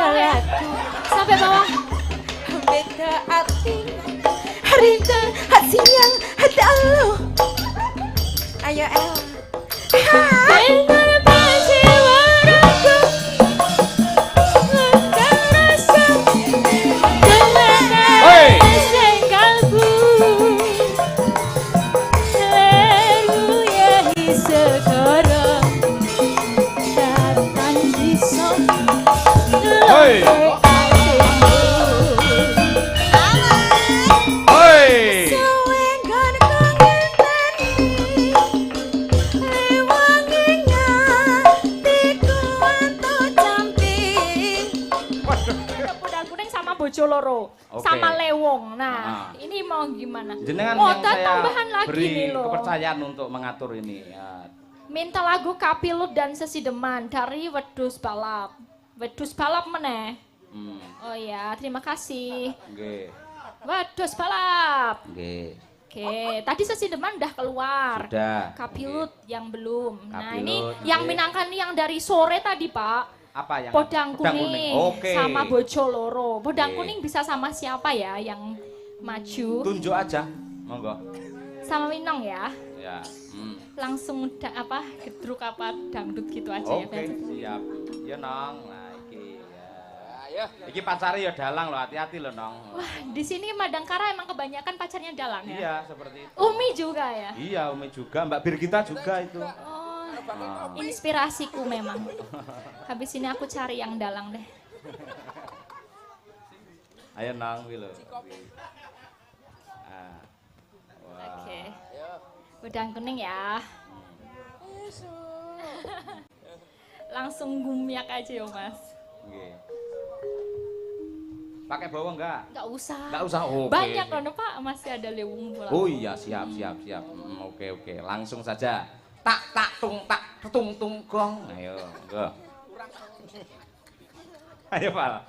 Salatku sampai bawah. Beta hati Rinta hati yang hati Allah. Ayo El. Benar pasti waraku Lengkap rasa Dengan kalbu Teruyai sekarang Datang bisa Bojo loro sama Lewong. Nah, ini mau gimana? Jenengan mau yang saya tambahan lagi beri nih loh. kepercayaan untuk mengatur ini. Ya. Minta lagu Kapilut dan Sesideman dari Wedhus Balap. Wedhus Balap meneh. Oh ya, terima kasih. Nggih. Wedhus Balap. Nggih. Oke, tadi Sesideman udah keluar. Sudah. Kapilut yang belum. Nah, Kapilut, ini yang minangkan yang dari sore tadi, Pak. Apa yang Podang kuning, sama Bojo loro. Podang kuning bisa sama siapa ya yang maju? Tunjuk aja, monggo. Sama Winong ya. Ya. Langsung gedruk apa dangdut gitu aja ya. Oke, siap. Ya Nong, nah iki ya. Iki pacare ya dalang loh, hati-hati loh Nong. Wah, di sini Madangkara emang kebanyakan pacarnya dalang ya? Iya, seperti itu. Umi juga ya? Iya, Umi juga, Mbak Birgita juga itu. Inspirasiku memang. Habis ini aku cari yang dalang deh. Ayo Nang Wilo. Oke. Udang kuning ya. Langsung gumiak aja ya Mas. Pakai bawang enggak? Enggak usah. Enggak usah. Oke. Banyak loh Pak, masih ada lewung pula. Oh iya, siap. Oke. Langsung saja. Tak tung gong. Ayo, go. Ayo, Pak.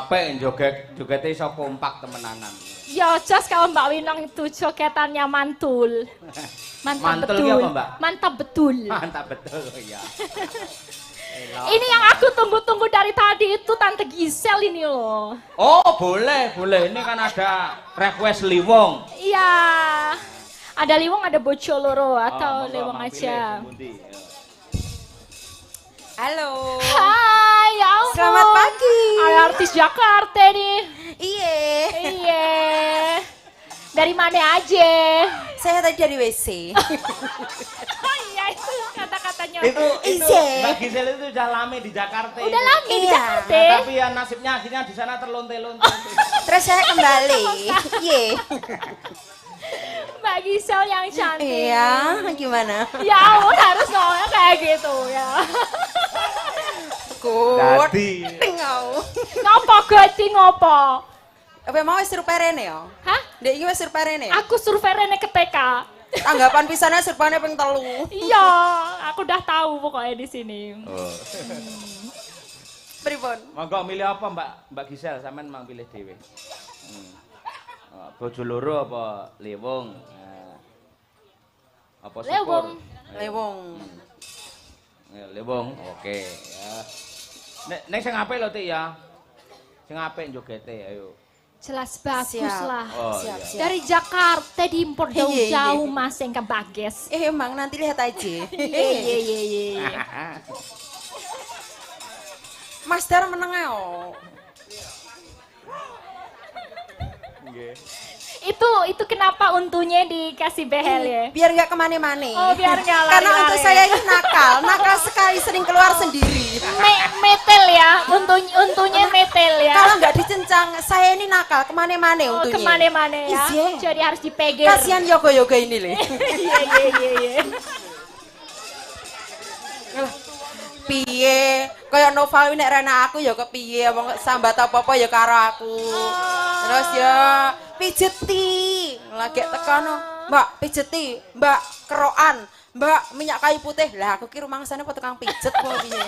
apik joget iso kompak temenanan. Ya jos kalau Mbak Winong itu jogetannya mantul. Mantap Mantul betul. ki apa, Mbak? Mantap betul. Mantap betul ya. Ini yang aku tunggu-tunggu dari tadi itu Tante Gisel ini loh. Oh, boleh. Ini kan ada request Liwong. Iya. Ada Liwong, ada Bocoloro atau monggo, Liwong Mang aja. pilih, ya. Halo. Hai, ya ampun. Selamat pagi. Ada artis Jakarta nih. Iya. Iya. Dari mana aja? Saya tadi dari WC. Oh iya itu kata-katanya. Itu Ise. Mbak Gisel itu udah lama di Jakarta. Udah lama di Iya. Jakarta. Nah, tapi ya nasibnya akhirnya di sana terlonte-lonte. Terus saya kembali. Iya. Mbak Gisel yang cantik. Iya, gimana? Ya ampun harus ngomongnya kayak gitu ya. Kut. Dadi. Tengau. Ngopo gati ngopo? Apa mau survei rene ya? Hah? Dek iki wis survei rene. Aku survei Rene ke TK. Tanggapan pisannya surveinya ping 3. Iya, aku udah tahu pokoknya di sini. Oh. Pripun? Monggo milih apa Mbak Gisel sampean mang pilih dhewe. Bocoloro apa Liwong? Apa syukur? Liwong. Lewong. Liwong. Oke ya. Nek sing apik lho Tik ya. Sing apik jogete ayo. Jelas bagus Siap. lah. Oh, Siap, iya. siap. Dari Jakarta diimpor Iya, iya. jauh-jauh Mas yang ke Bages. Emang nanti lihat aja. Iya. Mas Dar meneng ae. Nggih. Itu kenapa untunya dikasih behel ya? Biar nggak kemana-mana. Oh, biar nggak Karena lari-lari. untuk saya ini nakal sekali sering keluar sendiri. Metel ya, untunya metel ya. Kalau nggak dicencang, saya ini nakal kemana-mana Oh, untunya. kemana-mana ya. Iya. Jadi harus dipegang. Kasihan yoga-yoga ini leh. Iya. Piye? Kayak Nova nek rena aku ya kepiye wong sambat apa-apa ya karo aku. Terus ya pijeti. Lagi tekono, Mbak pijeti, Mbak kerokan, Mbak minyak kayu putih. Lah aku ki rumangsane apa tukang pijet kok piye.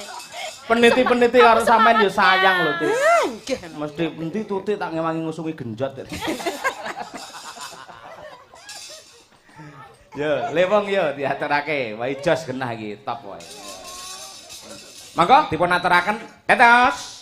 Peniti-peniti karo sampean yo sayang lho Tik. Nggih. Mesti peniti tutik tak ngewangi ngusungi genjot. Yo, Liwong yo diaturake. Wae jos genah iki, top wae. Monggo dipun aturaken. Tetos.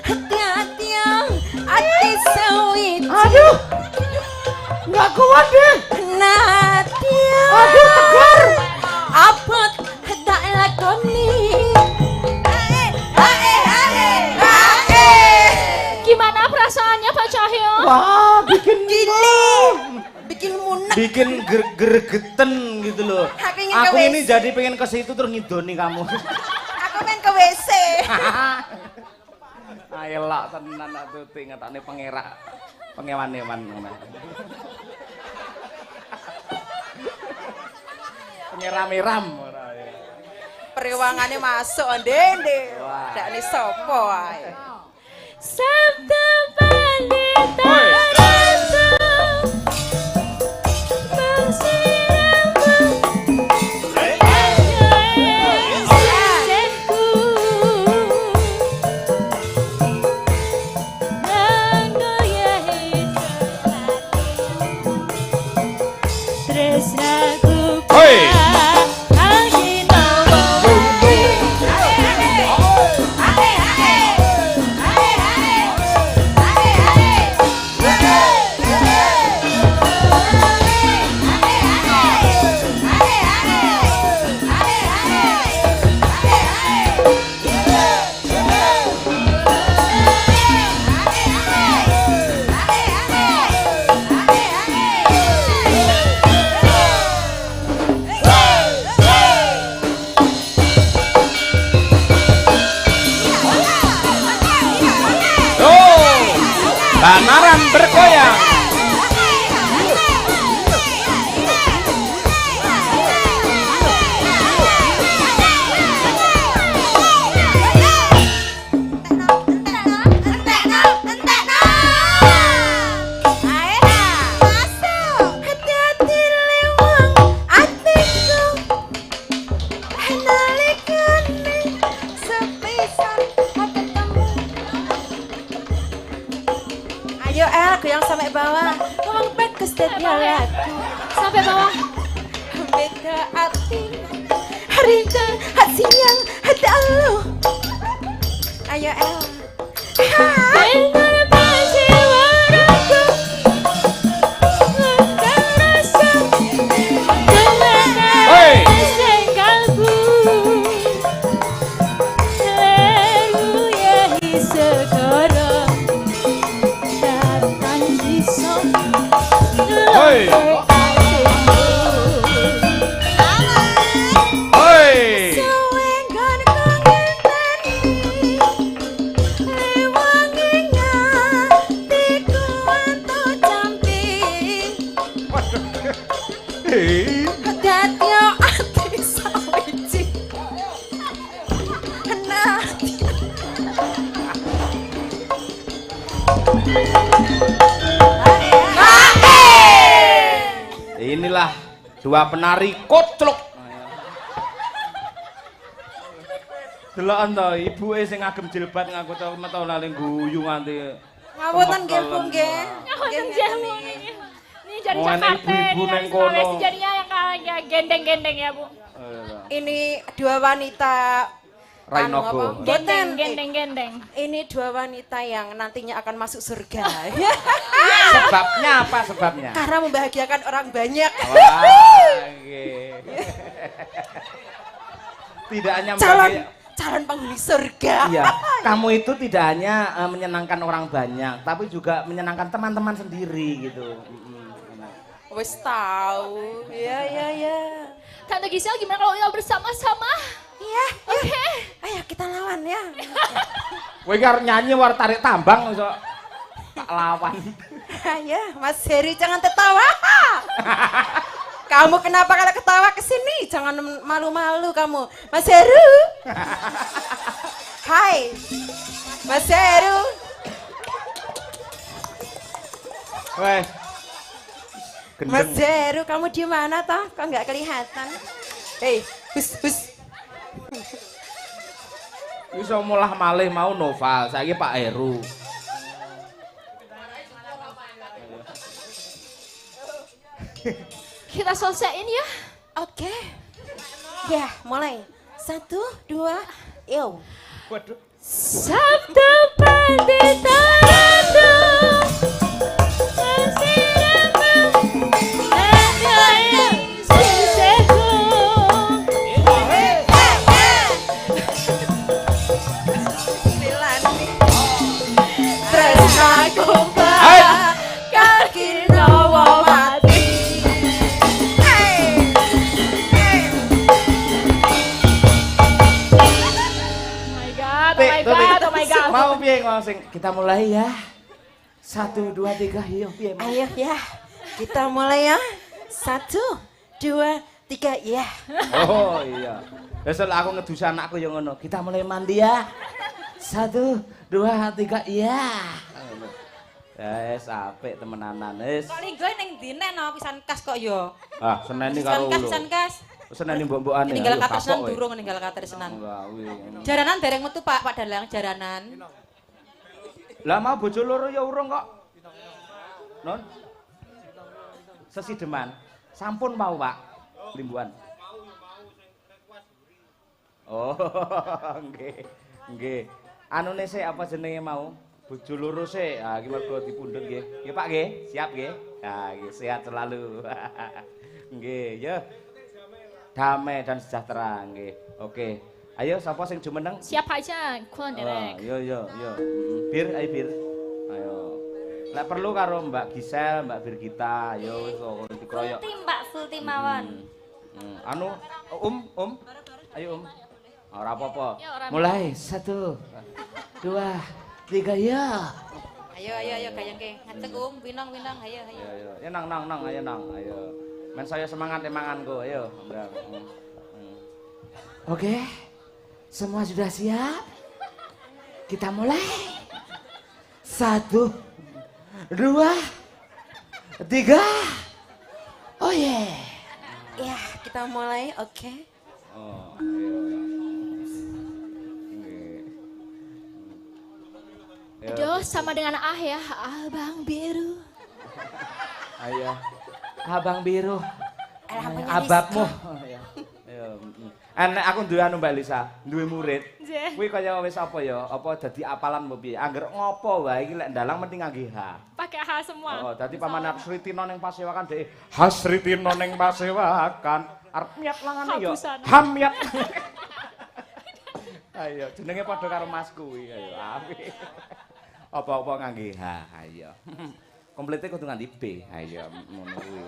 Hati-hati yang ati sawit. Aduh. Enggak kuat deh. Nadia. Aduh, tegar. Abot tak lakoni. Gimana perasaannya Pak Cahyo? Wah, bikin Bikin munek. bikin gergeten gitu loh. Aku ingin ke Aku ini WC. jadi pengen ke situ terus ngidoni kamu. Aku main ke WC. Ayolah tenan aku ingetane pengerak pengewan-ewan ngono. Pengeram-eram ora ya. Periwangannya masuk ndende. Wah. Dak ni sopo ae. Sabda Pandita Hoi. Rasa Bersiramu Sisenku Mengoyahi tresnaku Hoi. Banaran bergoyang. Hati-hati lewang atiku. Nalikane sepisan ketemu. Ayo El, goyang sampai bawah. Wong bagus dadi lagu. Sampai bawah. Beda hati. Hari ke hati yang hati alu. Ayo El. Dengan perjiwaanku Akan rasa Hoi. Dengan kalbu Terguyahi segera Datang bisa Hoi. Hoi. Suwengan kangenteni. Lewangi ngatiku anto camping. Dadya ati sawiji. Nadia. Inilah dua penari koclok. Deloken to ibuke sing ngagem jilbab ngaku to metu laling guyu nganti Ngawutan nggih Bu nggih. Nyawakan jamu ini. Ini jadi Mau anak Jakarta ibu-ibu ini neng habis kono. Sulawesi jadinya yang kayak gendeng-gendeng ya Bu. Ini dua wanita Rainogo. anu apa? Gendeng, Boten. gendeng-gendeng. Ini dua wanita yang nantinya akan masuk surga. Sebabnya apa sebabnya? Karena membahagiakan orang banyak. Wah, nggih. Tidak hanya Calon penghuni surga. Iya, kamu itu tidak hanya menyenangkan orang banyak, tapi juga menyenangkan teman-teman sendiri gitu. Wes tahu. Ya ya ya. Tante Gisel gimana kalau kita bersama-sama? Iya. Oke. Ayo kita lawan ya. Kowe iki arep nyanyi war tarik tambang iso tak lawan. Ya, Mas Heri jangan tertawa. Kamu kenapa kalau ketawa ke sini? Jangan malu-malu kamu. Mas Heru. Hai. Mas Heru. Weh. Mas Gendeng. Heru, kamu di mana toh? Kok nggak kelihatan? Hei, hus. Iso mulah malih mau Noval, saiki Pak Heru. Kita selesaiin ya. Oke. Ya, mulai. 1, 2, Ew. Waduh. Sabtu pagi teradu Tresnaku bakal kinawa mati. Oh my god. Mau piye ngosing? Kita mulai ya. 1 2 3 yo piye? Ayo ya, kita mulai ya. 1, 2, 3 ya. Oh iya. Besok aku ngedus anakku yang ngono. Kita mulai mandi ya. 1 2 3 iya. Wes apik temenanan wis. Kok linggo ning ndi nek no pisan kas kok yo. Ah, seneni karo ulo. Pisan kas. Seneni mbok-mbokane. Ninggal katresnan durung ninggal katresnan. Jaranan dereng metu Pak Dalang jaranan. Lah mau bojo loro ya urung kok. Non. Sesideman. Sampun mau, Pak. Limbuan. Oh, nggih. Nggih. Anune sik apa jenenge mau? Bojo loro sik. Ah iki mergo dipundhut nggih. Nggih, Pak nggih. Siap nggih. Nah, nggih sehat selalu. Nggih, ya. Damai dan sejahtera nggih. Oke. Ayo sapa sing jumeneng? Siapa aja, Kuan Derek. Yo. Bir, ayo Bir. Ayo. Lek perlu karo Mbak Gisel, Mbak Birgita, ayo wis kok dikroyok. Sulti Mbak Sulti mawon. Anu, Ayo Ora apa-apa. Ya, ora Mulai 1 2 3 ya. Ayo gayengke. Ngajeng winong ayo. Ayo. Ya nang ayo nang, ayo. Men saya semangat emanganku, ayo. Oke. Semua sudah siap? Kita mulai. 1 2 3. Oh yeah. Ya, kita mulai. Oke. Oh, iya. Aduh, sama dengan ya, Abang Biru. Ayo. Abang Biru. Lampunya Ababmu. Ayo. Enek aku duwe anu Mbak Lisa, duwe murid. Nggih. Kuwi kaya wis apa ya? Apa dadi apalan apa piye? Angger ngopo wae iki lek ndalang mesti ngangge H. Pakai H semua. Oh, dadi paman Hasritino ning Pasewakan dhek. Hasritino ning Pasewakan. Arep miat langane ya. Habusan. Hamiat. Ayo, jenenge padha karo Mas kuwi. Ayo, apik. Apa-apa ngangge H. Ayo. Komplete kudu nganti B. Ayo, ngono kuwi.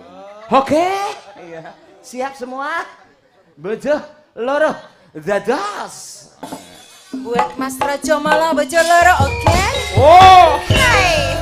Oke. Iya. Siap semua? Bojo loro dados. Buat Mas Rajo Malah bojo loro, oke? Oh. Hai.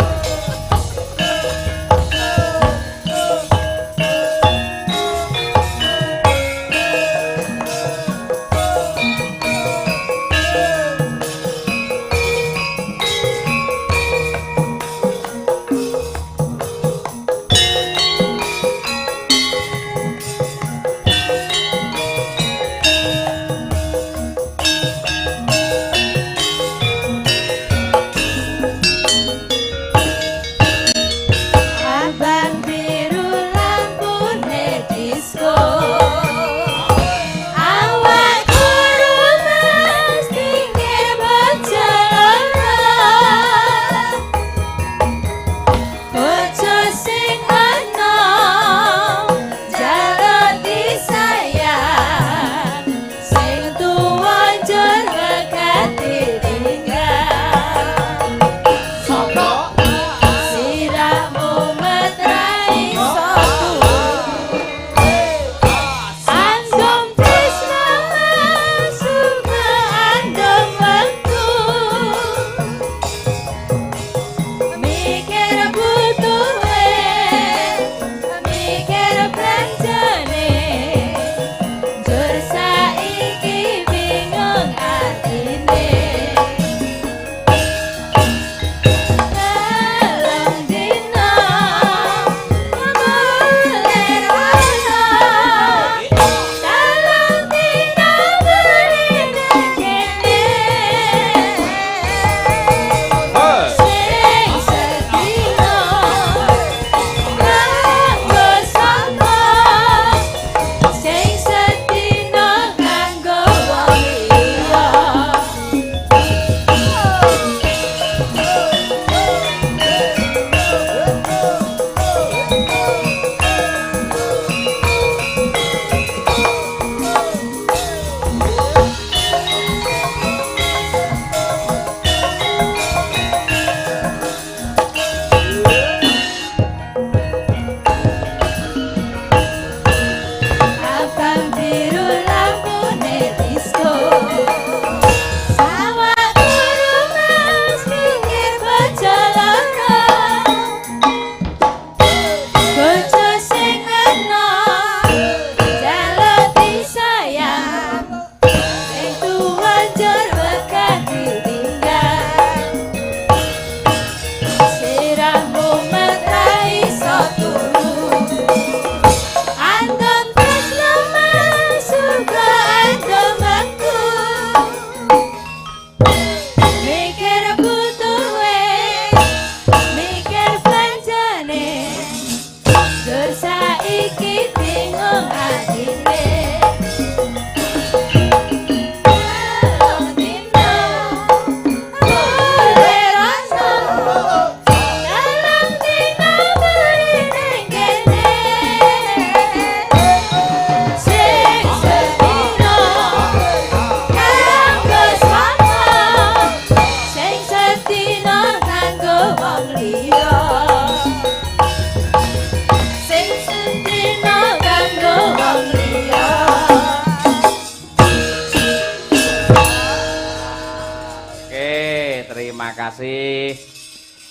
Terima kasih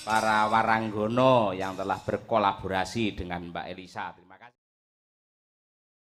para waranggono yang telah berkolaborasi dengan Mbak Elisa.